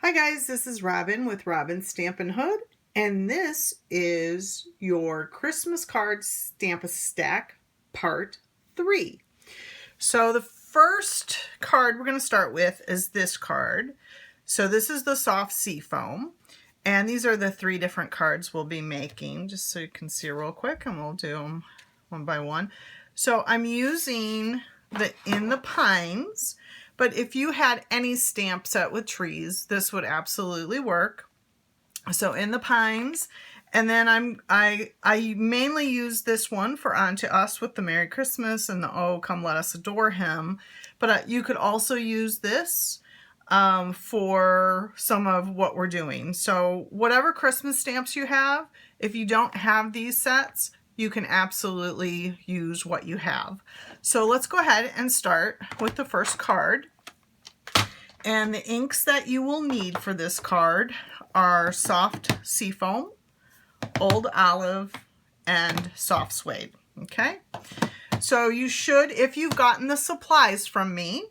Hi guys, this is Robin with Robin Stampin' Hood, and this is your Christmas card Stamp-A-Stack Part 3. So the first card we're going to start with is this card. So this is the Soft Seafoam, and these are the 3 different cards we'll be making, just so you can see real quick, and we'll do them one by one. So I'm using the In the Pines, but if you had any stamp set with trees, this would absolutely work. So In the Pines, and then I mainly use this one for Onto Us with the Merry Christmas and the Oh Come Let Us Adore Him, but you could also use this for some of what we're doing. So whatever Christmas stamps you have, if you don't have these sets, you can absolutely use what you have. So let's go ahead and start with the first card. And the inks that you will need for this card are Soft Seafoam, Old Olive, and Soft Suede. Okay? So you should, if you've gotten the supplies from me,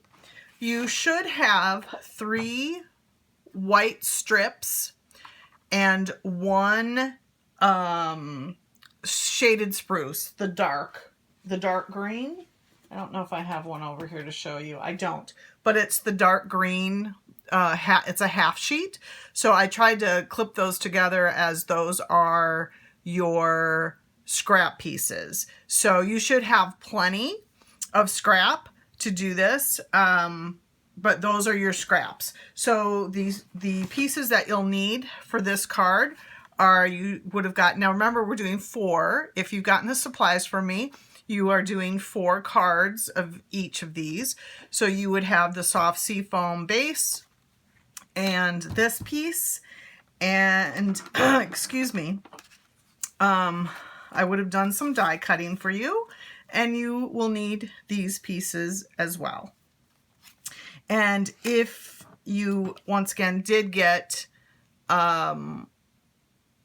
you should have 3 white strips and 1 Shaded Spruce, the dark green. I don't know if I have one over here to show you. I don't, but it's the dark green. It's a half sheet. So I tried to clip those together as those are your scrap pieces. So you should have plenty of scrap to do this, but those are your scraps. So the pieces that you'll need for this card are, you would have gotten, now remember we're doing 4. If you've gotten the supplies from me, you are doing 4 cards of each of these. So you would have the Soft Seafoam base and this piece, and excuse me, I would have done some die cutting for you, and you will need these pieces as well. And if you once again did get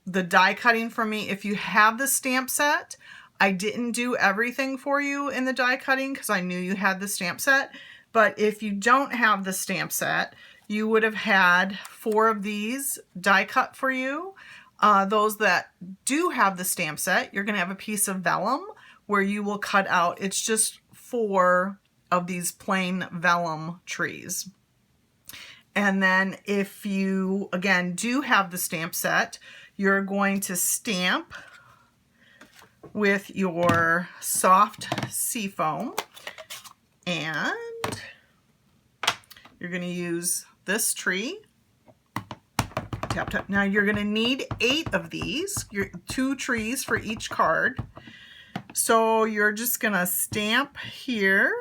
the die cutting from me, if you have the stamp set, I didn't do everything for you in the die cutting because I knew you had the stamp set. But if you don't have the stamp set, you would have had 4 of these die cut for you. Those that do have the stamp set, you're going to have a piece of vellum where you will cut out, it's just 4 of these plain vellum trees. And then if you, again, do have the stamp set, you're going to stamp with your Soft Seafoam, and you're going to use this tree. Tap, tap. Now you're going to need 8 of these, 2 trees for each card. So you're just going to stamp here,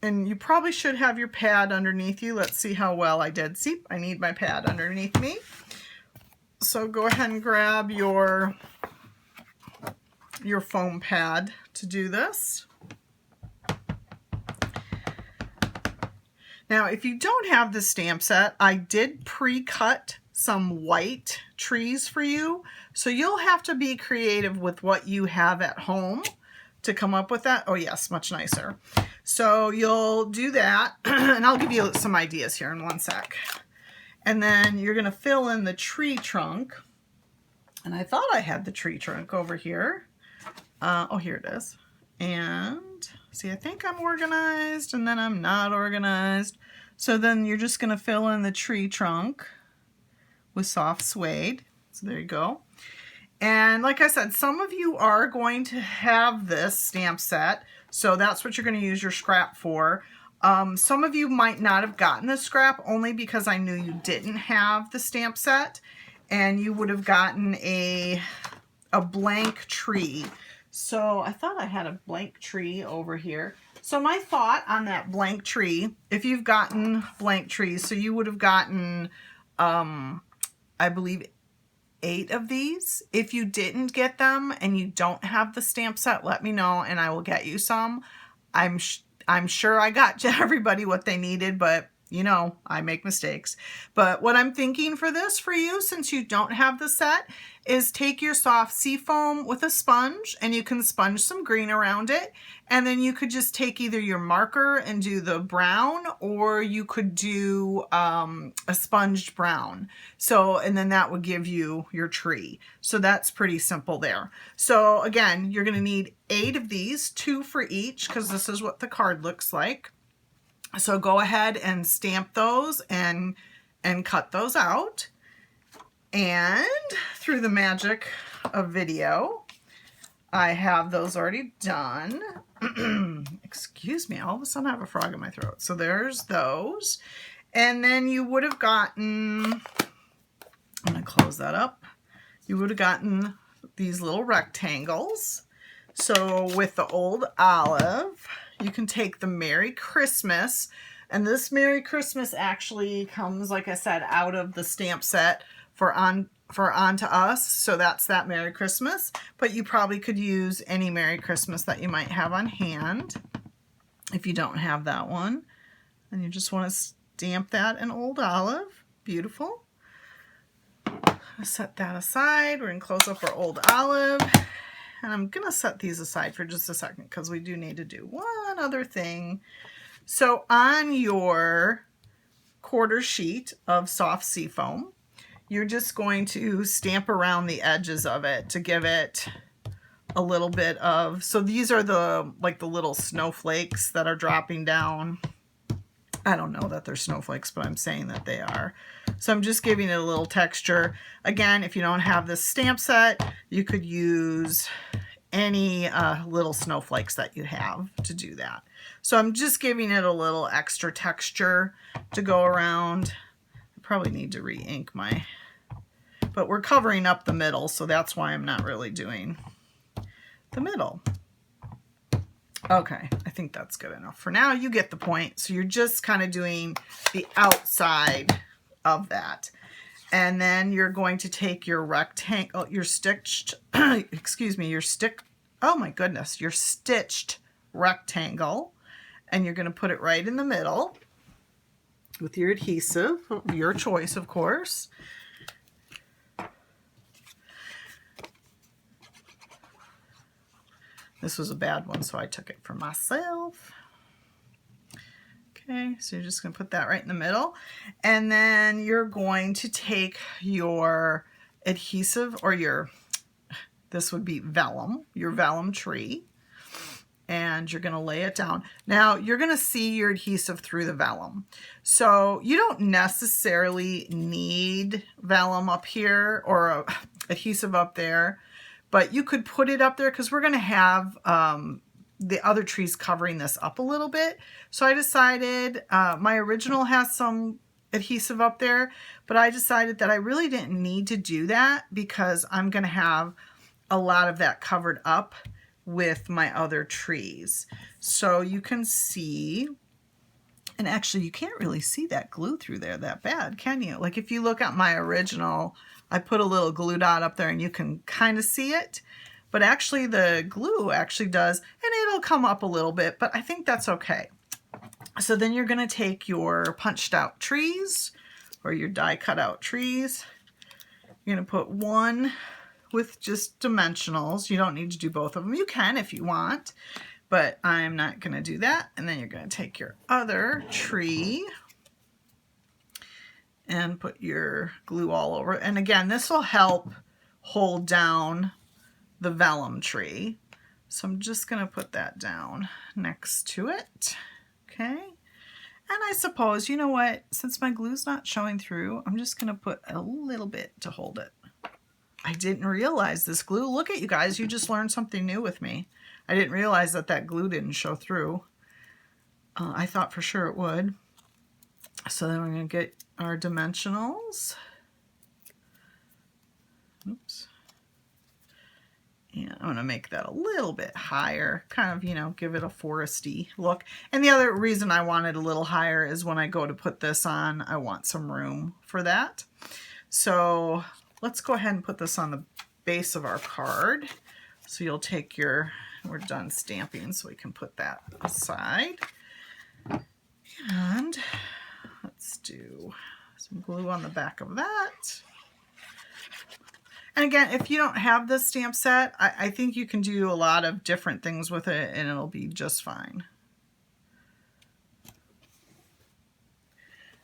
and you probably should have your pad underneath you. Let's see how well I did. See, I need my pad underneath me. So go ahead and grab your foam pad to do this. Now, if you don't have the stamp set, I did pre-cut some white trees for you. So you'll have to be creative with what you have at home to come up with that. Oh yes, much nicer. So you'll do that, and I'll give you some ideas here in one sec. And then you're going to fill in the tree trunk. And I thought I had the tree trunk over here. Oh, here it is. And see, I think I'm organized, and then I'm not organized. So then you're just going to fill in the tree trunk with Soft Suede. So there you go. And like I said, some of you are going to have this stamp set, so that's what you're going to use your scrap for. Some of you might not have gotten the scrap only because I knew you didn't have the stamp set, and you would have gotten a blank tree. So I thought I had a blank tree over here. So my thought on that blank tree, if you've gotten blank trees, so you would have gotten, I believe, 8 of these. If you didn't get them and you don't have the stamp set, let me know and I will get you some. I'm sure I got to everybody what they needed, but You know, I make mistakes. But what I'm thinking for this for you, since you don't have the set, is take your Soft Seafoam with a sponge, and you can sponge some green around it. And then you could just take either your marker and do the brown, or you could do a sponged brown. So, and then that would give you your tree. So that's pretty simple there. So again, you're gonna need 8 of these, 2 for each, because this is what the card looks like. So go ahead and stamp those and cut those out. And through the magic of video, I have those already done. Excuse me, all of a sudden I have a frog in my throat. So there's those. And then you would have gotten, I'm gonna close that up. You would have gotten these little rectangles. So with the old olive, you can take the Merry Christmas, and this Merry Christmas actually comes, like I said, out of the stamp set for Onto Us. So that's that Merry Christmas, but you probably could use any Merry Christmas that you might have on hand. If you don't have that one, and you just want to stamp that in old olive, beautiful. I'll set that aside. We're gonna close up our old olive. And I'm going to set these aside for just a second because we do need to do one other thing. So on your quarter sheet of Soft Seafoam, you're just going to stamp around the edges of it to give it a little bit of, so these are the, like the little snowflakes that are dropping down. I don't know that they're snowflakes, but I'm saying that they are. So I'm just giving it a little texture. Again, if you don't have this stamp set, you could use any little snowflakes that you have to do that. So I'm just giving it a little extra texture to go around. I probably need to re-ink my, but we're covering up the middle, so that's why I'm not really doing the middle. Okay, I think that's good enough for now. You get the point. So you're just kind of doing the outside of that. And then you're going to take your rectangle, your stitched, excuse me, your stitched rectangle, and you're going to put it right in the middle with your adhesive, your choice, of course. This was a bad one, so I took it for myself. Okay, so you're just going to put that right in the middle. And then you're going to take your adhesive, or this would be vellum, your vellum tree, and you're going to lay it down. Now, you're going to see your adhesive through the vellum. So you don't necessarily need vellum up here or adhesive up there, but you could put it up there because we're going to have the other trees covering this up a little bit. So I decided, my original has some adhesive up there, but I decided that I really didn't need to do that because I'm going to have a lot of that covered up with my other trees. So you can see, and actually you can't really see that glue through there that bad, can you? Like if you look at my original, I put a little glue dot up there and you can kind of see it, but actually the glue actually does, and it'll come up a little bit, but I think that's okay. So then you're going to take your punched out trees or your die cut out trees. You're going to put one with just dimensionals. You don't need to do both of them. You can if you want, but I'm not going to do that. And then you're going to take your other tree and put your glue all over. And again, this will help hold down the vellum tree. So I'm just going to put that down next to it. Okay. And I suppose, you know what, since my glue's not showing through, I'm just going to put a little bit to hold it. I didn't realize this glue. Look at you guys. You just learned something new with me. I didn't realize that that glue didn't show through. I thought for sure it would. So then we're going to get our dimensionals. Oops. Yeah, I'm going to make that a little bit higher, kind of, you know, give it a foresty look. And the other reason I want it a little higher is when I go to put this on, I want some room for that. So let's go ahead and put this on the base of our card. So you'll take your, we're done stamping, so we can put that aside. And do some glue on the back of that. And again, if you don't have this stamp set, I think you can do a lot of different things with it and it'll be just fine.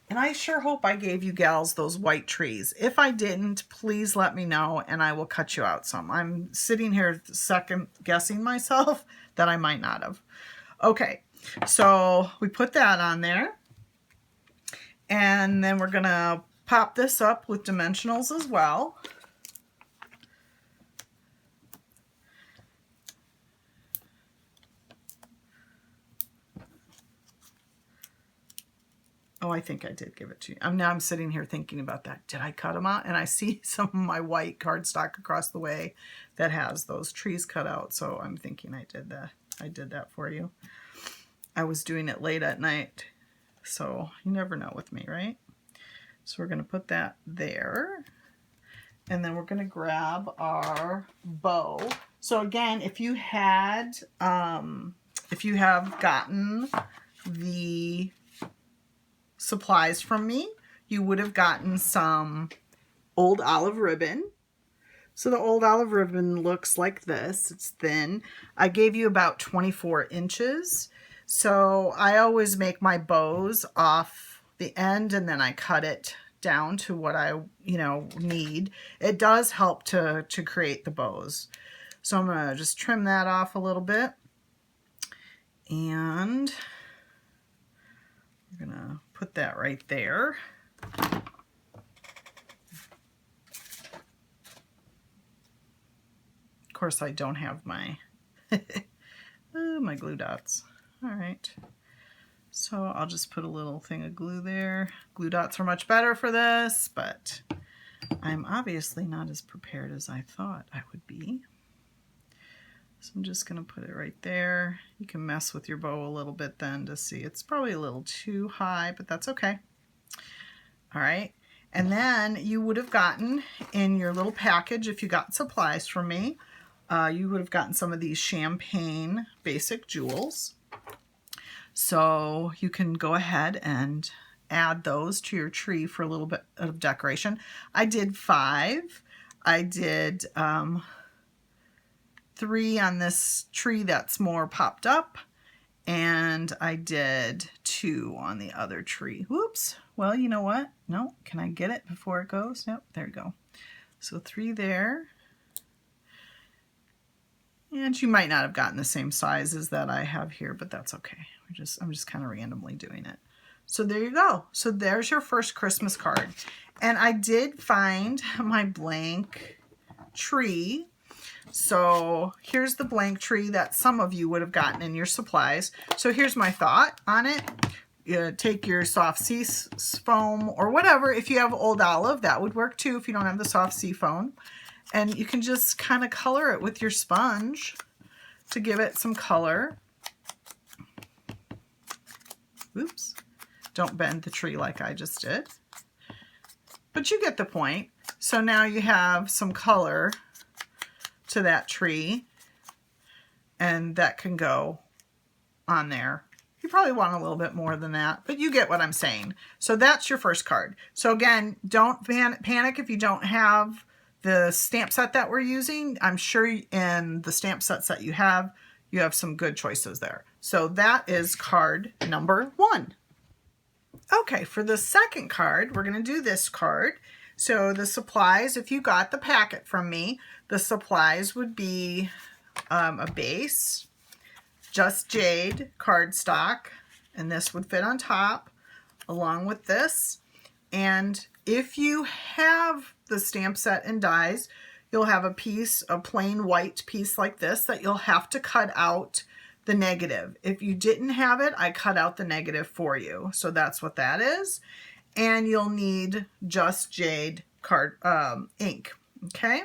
And I sure hope I gave you gals those white trees. If I didn't, please let me know and I will cut you out some. I'm sitting here second guessing myself that I might not have. Okay, so we put that on there. And then we're going to pop this up with dimensionals as well. Oh, I think I did give it to you. Now I'm sitting here thinking about that. Did I cut them out? And I see some of my white cardstock across the way that has those trees cut out. So I'm thinking I did that. I did that for you. I was doing it late at night. So you never know with me, right? So we're going to put that there. And then we're going to grab our bow. So again, if you have gotten the supplies from me, you would have gotten some old olive ribbon. So the old olive ribbon looks like this. It's thin. I gave you about 24 inches. So I always make my bows off the end and then I cut it down to what I, need. It does help to create the bows. So I'm going to just trim that off a little bit. And we're going to put that right there. Of course, I don't have my, my glue dots. All right. So I'll just put a little thing of glue there. Glue dots are much better for this, but I'm obviously not as prepared as I thought I would be. So I'm just going to put it right there. You can mess with your bow a little bit then to see. It's probably a little too high, but that's okay. All right. And then you would have gotten in your little package, if you got supplies from me, you would have gotten some of these Champagne basic jewels. So you can go ahead and add those to your tree for a little bit of decoration. I did 5. I did 3 on this tree that's more popped up. And I did 2 on the other tree. Whoops. Well, you know what? No, can I get it before it goes? Nope, there we go. So 3 there. And you might not have gotten the same sizes that I have here, but that's okay. I'm just kind of randomly doing it. So there you go. So there's your first Christmas card. And I did find my blank tree. So here's the blank tree that some of you would have gotten in your supplies. So here's my thought on it. You take your Soft Seafoam or whatever. If you have old olive, that would work too if you don't have the Soft Seafoam. And you can just kind of color it with your sponge to give it some color. Oops. Don't bend the tree like I just did. But you get the point. So now you have some color to that tree. And that can go on there. You probably want a little bit more than that, but you get what I'm saying. So that's your first card. So again, don't panic if you don't have the stamp set that we're using. I'm sure in the stamp sets that you have some good choices there. So that is card number 1. Okay, for the second card, we're going to do this card. So the supplies, if you got the packet from me, the supplies would be a base, Just Jade cardstock, and this would fit on top along with this. And if you have the stamp set and dies, you'll have a plain white piece like this that you'll have to cut out the negative. If you didn't have it, I cut out the negative for you. So that's what that is. And you'll need Just Jade card ink. Okay.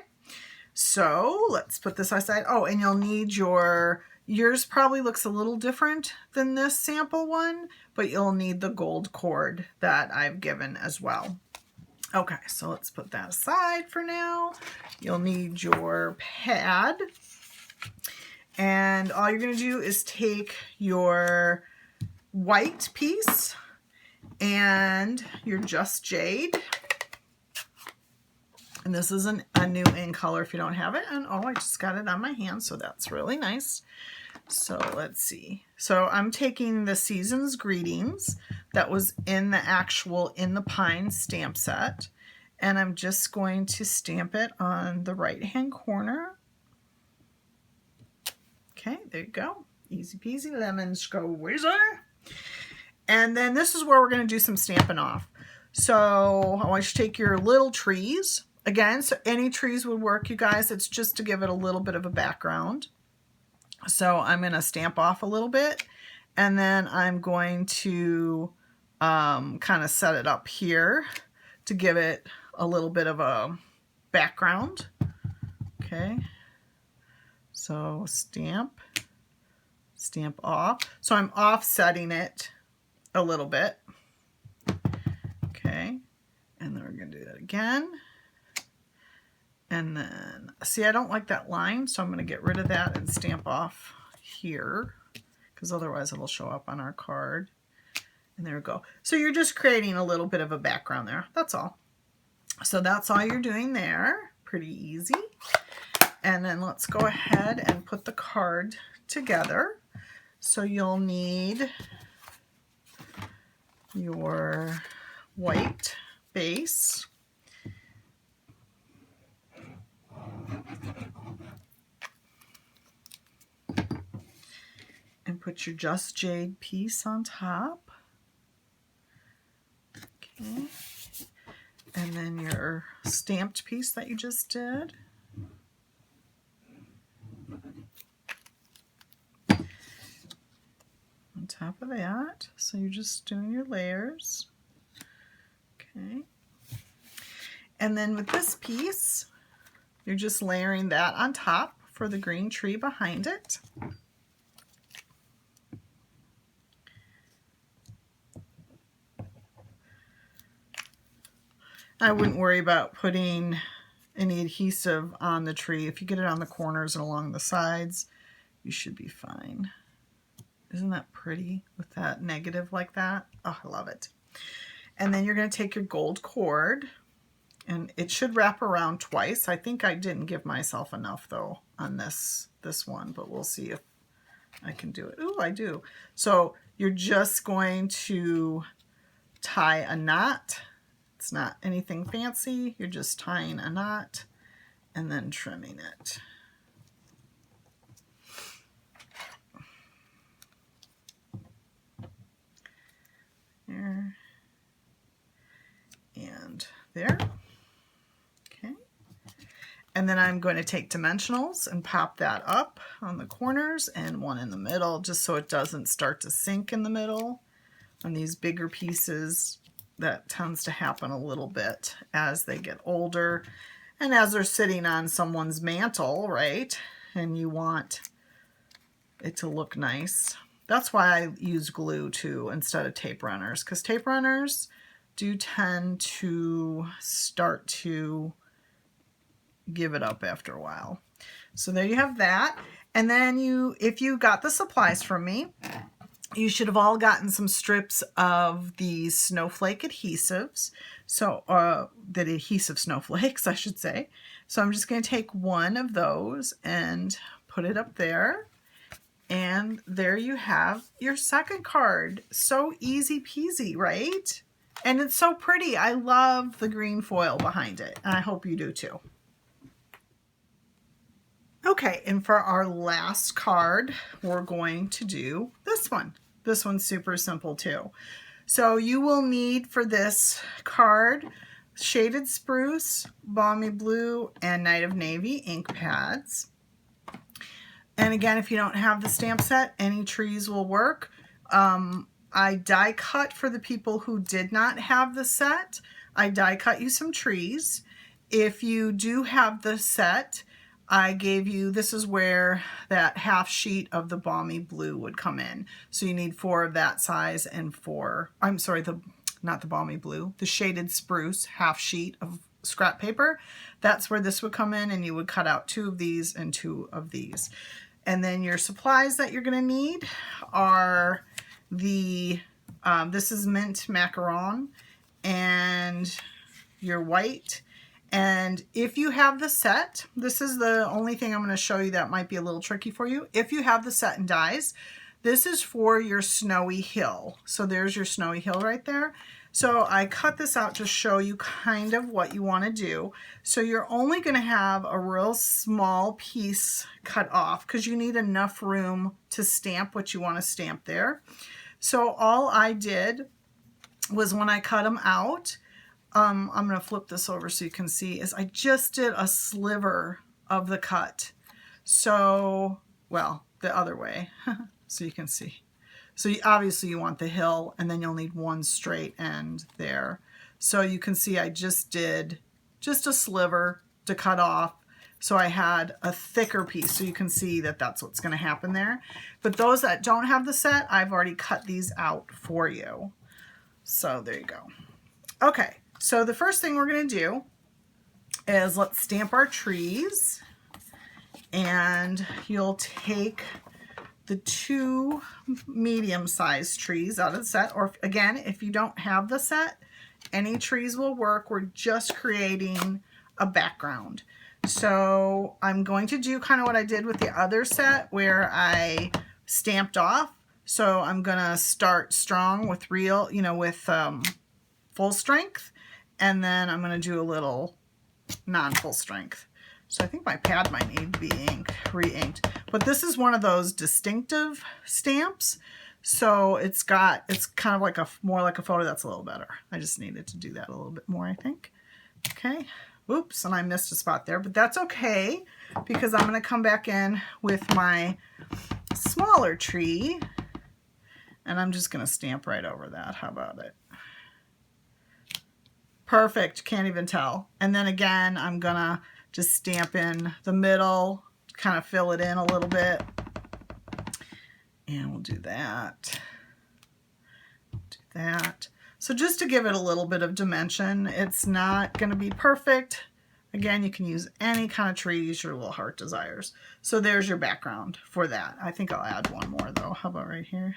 So let's put this aside. Oh, and you'll need yours probably looks a little different than this sample one, but you'll need the gold cord that I've given as well. Okay, so let's put that aside for now. You'll need your pad. And all you're going to do is take your white piece and your Just Jade. And this is a new in color if you don't have it. And oh, I just got it on my hand, so that's really nice. So let's see. So I'm taking the Season's Greetings that was in the actual In the Pine stamp set, and I'm just going to stamp it on the right hand corner. Okay, there you go. Easy peasy lemon squeezer. And then this is where we're going to do some Stampin' Off. So I want you to take your little trees. Again, so any trees would work, you guys. It's just to give it a little bit of a background. So I'm going to stamp off a little bit, and then I'm going to kind of set it up here to give it a little bit of a background. Okay, so stamp off. So I'm offsetting it a little bit. Okay, and then we're going to do that again. And then, see, I don't like that line, so I'm going to get rid of that and stamp off here, because otherwise it'll show up on our card. And there we go. So you're just creating a little bit of a background there. That's all. So that's all you're doing there. Pretty easy. And then let's go ahead and put the card together. So you'll need your white base. And put your Just Jade piece on top. Okay. And then your stamped piece that you just did. On top of that. So you're just doing your layers. Okay. And then with this piece, you're just layering that on top for the green tree behind it. I wouldn't worry about putting any adhesive on the tree. If you get it on the corners and along the sides, you should be fine. Isn't that pretty with that negative like that? Oh, I love it. And then you're going to take your gold cord, and it should wrap around twice. I think I didn't give myself enough though on this one, but we'll see if I can do it. Ooh, I do. So you're just going to tie a knot. It's not anything fancy. You're just tying a knot and then trimming it. There and there. Okay. And then I'm going to take dimensionals and pop that up on the corners and one in the middle, just so it doesn't start to sink in the middle. On these bigger pieces, that tends to happen a little bit as they get older and as they're sitting on someone's mantle, right? And you want it to look nice. That's why I use glue too instead of tape runners, because tape runners do tend to start to give it up after a while. So there you have that. And then if you got the supplies from me, you should have all gotten some strips of these Snowflake adhesives. So, the adhesive snowflakes, I should say. So I'm just going to take one of those and put it up there. And there you have your second card. So easy peasy, right? And it's so pretty. I love the green foil behind it. And I hope you do too. Okay, and for our last card, we're going to do this one. This one's super simple too. So you will need for this card Shaded Spruce, Balmy Blue, and Night of Navy ink pads. And again, if you don't have the stamp set, any trees will work. I die cut for the people who did not have the set. I die cut you some trees. If you do have the set, I gave you, this is where that half sheet of the Balmy Blue would come in. So you need 4 of that size and 4, I'm sorry, not the Balmy Blue, the Shaded Spruce half sheet of scrap paper. That's where this would come in, and you would cut out 2 of these and 2 of these. And then your supplies that you're gonna need are the This is Mint Macaron and your white. And if you have the set, this is the only thing I'm going to show you that might be a little tricky for you. If you have the set and dies, this is for your snowy hill. So there's your snowy hill right there. So I cut this out to show you kind of what you want to do. So you're only going to have a real small piece cut off because you need enough room to stamp what you want to stamp there. So all I did was when I cut them out, I'm going to flip this over so you can see, is I just did a sliver of the cut. So, well, the other way, so you can see. So obviously you want the hill, and then you'll need one straight end there. So you can see I just did just a sliver to cut off. So I had a thicker piece, so you can see that that's what's going to happen there. But those that don't have the set, I've already cut these out for you. So there you go. Okay, so the first thing we're going to do is let's stamp our trees. And you'll take the 2 medium-sized trees out of the set, or again, if you don't have the set, any trees will work. We're just creating a background. So I'm going to do kind of what I did with the other set where I stamped off. So I'm gonna start strong with real, with full strength, and then I'm gonna do a little non-full strength. So I think my pad might need to be re-inked. But this is one of those distinctive stamps. So it's kind of like more like a photo. That's a little better. I just needed to do that a little bit more, I think. Okay. Oops, and I missed a spot there, but that's okay because I'm going to come back in with my smaller tree and I'm just going to stamp right over that. How about it? Perfect. Can't even tell. And then again, I'm going to just stamp in the middle, kind of fill it in a little bit. And we'll do that. Do that. So just to give it a little bit of dimension, it's not going to be perfect. Again, you can use any kind of trees your little heart desires. So there's your background for that. I think I'll add one more though. How about right here?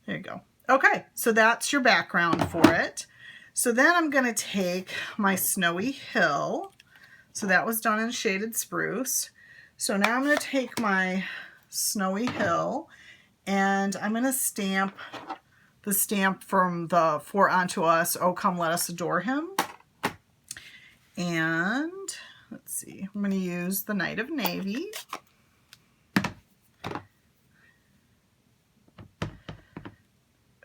There you go. Okay, so that's your background for it. So then I'm going to take my snowy hill. So that was done in Shaded Spruce. So now I'm going to take my snowy hill and I'm going to stamp the stamp from the For Unto Us, Oh Come Let Us Adore Him. And let's see, I'm going to use the Night of Navy.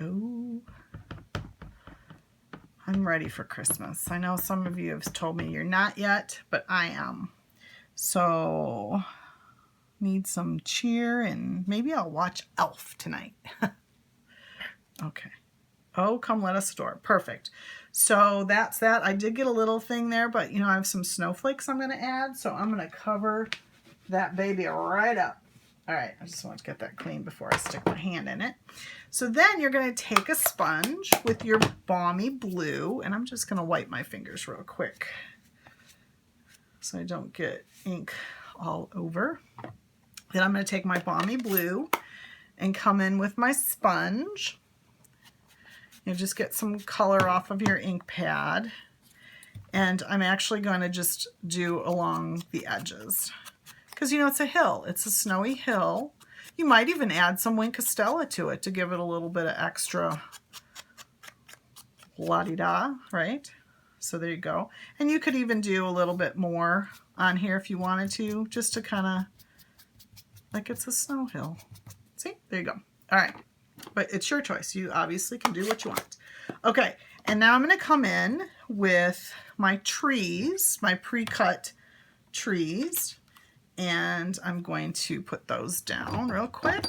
Oh, I'm ready for Christmas. I know some of you have told me you're not yet, but I am. So need some cheer and maybe I'll watch Elf tonight. Okay. Oh, come let us adore. Perfect. So that's that. I did get a little thing there, but I have some snowflakes I'm going to add. So I'm going to cover that baby right up. All right. I just want to get that clean before I stick my hand in it. So then you're going to take a sponge with your Balmy Blue, and I'm just going to wipe my fingers real quick so I don't get ink all over. Then I'm going to take my Balmy Blue and come in with my sponge. You just get some color off of your ink pad. And I'm actually going to just do along the edges. Because, it's a hill. It's a snowy hill. You might even add some Wink Castella to it to give it a little bit of extra la-di-da, right? So there you go. And you could even do a little bit more on here if you wanted to, just to kind of, like it's a snow hill. See? There you go. All right. But it's your choice. You obviously can do what you want. Okay, and now I'm going to come in with my trees, my pre-cut trees, and I'm going to put those down real quick.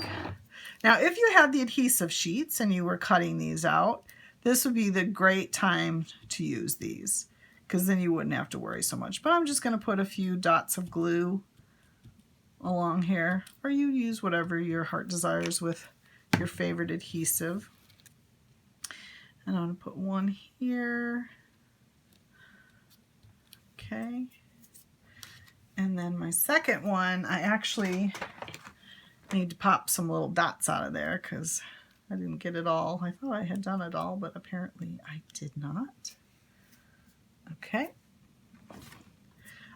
Now, if you had the adhesive sheets and you were cutting these out, this would be the great time to use these because then you wouldn't have to worry so much. But I'm just going to put a few dots of glue along here, or you use whatever your heart desires with your favorite adhesive. And I'm going to put one here. Okay. And then my second one, I actually need to pop some little dots out of there because I didn't get it all. I thought I had done it all, but apparently I did not. Okay.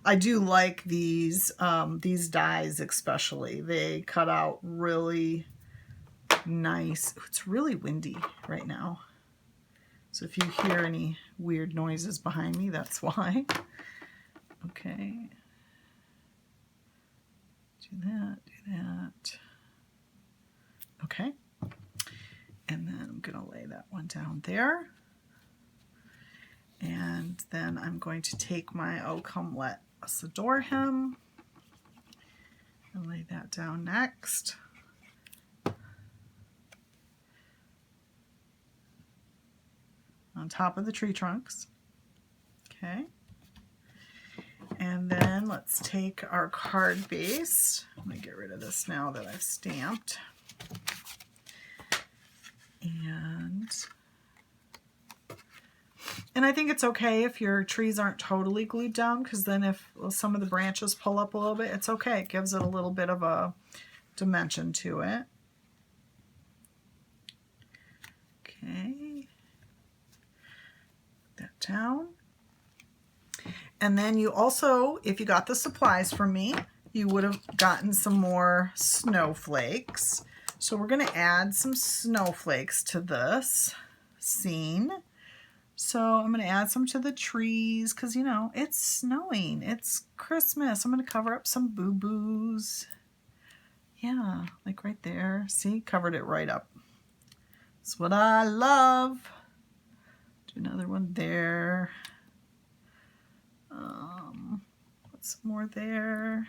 I do like these dies especially. They cut out really nice. It's really windy right now. So if you hear any weird noises behind me, that's why. Okay. Do that, do that. Okay. And then I'm going to lay that one down there. And then I'm going to take my Oh Come Let Us Adore Him and lay that down next. On top of the tree trunks. Okay. And then let's take our card base. I'm going to get rid of this now that I've stamped. And I think it's okay if your trees aren't totally glued down, because then if some of the branches pull up a little bit, it's okay. It gives it a little bit of a dimension to it. Okay. Put that down. And then you also, if you got the supplies from me, you would have gotten some more snowflakes. So we're going to add some snowflakes to this scene. So I'm going to add some to the trees because, you know, it's snowing. It's Christmas. I'm going to cover up some boo-boos. Yeah, like right there. See, covered it right up. That's what I love. Do another one there. Put some more there.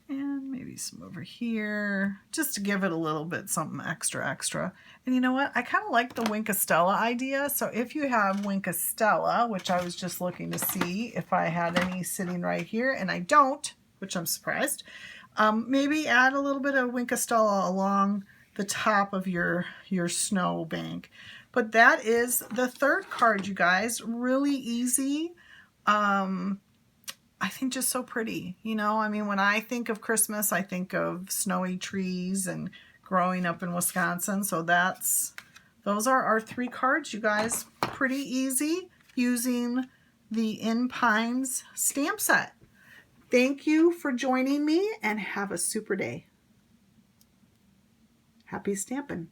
And maybe some over here, just to give it a little bit something extra. And you know what? I kind of like the Winkostella idea. So if you have Winkostella, which I was just looking to see if I had any sitting right here, and I don't, which I'm surprised, maybe add a little bit of Winkostella along the top of your snow bank. But that is the third card, you guys. Really easy. I think just so pretty, you know. I mean, when I think of Christmas, I think of snowy trees and growing up in Wisconsin. So those are our 3 cards, you guys. Pretty easy using the In Pines stamp set. Thank you for joining me and have a super day. Happy stamping.